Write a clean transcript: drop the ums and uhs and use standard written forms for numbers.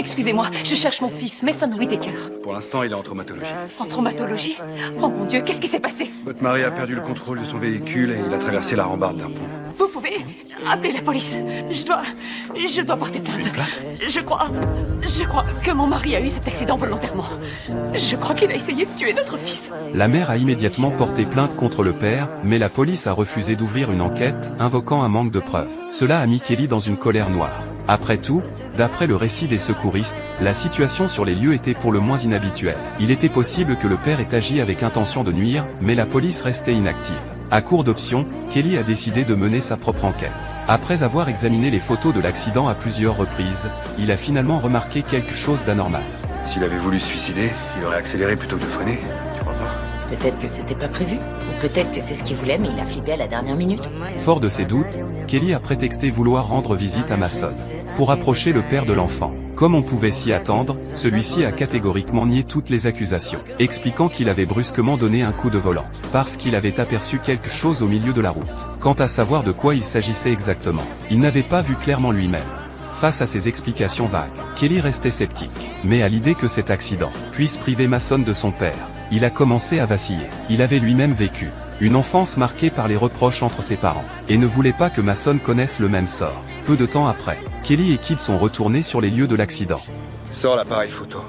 Excusez-moi, je cherche mon fils, Mason Whitaker. Pour l'instant, il est en traumatologie. En traumatologie? Oh mon Dieu, qu'est-ce qui s'est passé? Votre mari a perdu le contrôle de son véhicule et il a traversé la rambarde d'un pont. Vous pouvez appeler la police. Je dois porter plainte. Une plainte? Je crois que mon mari a eu cet accident volontairement. Je crois qu'il a essayé de tuer notre fils. La mère a immédiatement porté plainte contre le père, mais la police a refusé d'ouvrir une enquête, invoquant un manque de preuves. Cela a mis Kelly dans une colère noire. Après tout, d'après le récit des secouristes, la situation sur les lieux était pour le moins inhabituelle. Il était possible que le père ait agi avec intention de nuire, mais la police restait inactive. À court d'options, Kelly a décidé de mener sa propre enquête. Après avoir examiné les photos de l'accident à plusieurs reprises, il a finalement remarqué quelque chose d'anormal. S'il avait voulu se suicider, il aurait accéléré plutôt que de freiner. Tu crois pas? Peut-être que c'était pas prévu. Ou peut-être que c'est ce qu'il voulait, mais il a flippé à la dernière minute. Fort de ses doutes, Kelly a prétexté vouloir rendre visite à Mason pour approcher le père de l'enfant. Comme on pouvait s'y attendre, celui-ci a catégoriquement nié toutes les accusations, expliquant qu'il avait brusquement donné un coup de volant, parce qu'il avait aperçu quelque chose au milieu de la route. Quant à savoir de quoi il s'agissait exactement, il n'avait pas vu clairement lui-même. Face à ces explications vagues, Kelly restait sceptique. Mais à l'idée que cet accident puisse priver Mason de son père, il a commencé à vaciller. Il avait lui-même vécu une enfance marquée par les reproches entre ses parents, et ne voulait pas que Mason connaisse le même sort. Peu de temps après, Kelly et Kid sont retournés sur les lieux de l'accident. Sors l'appareil photo.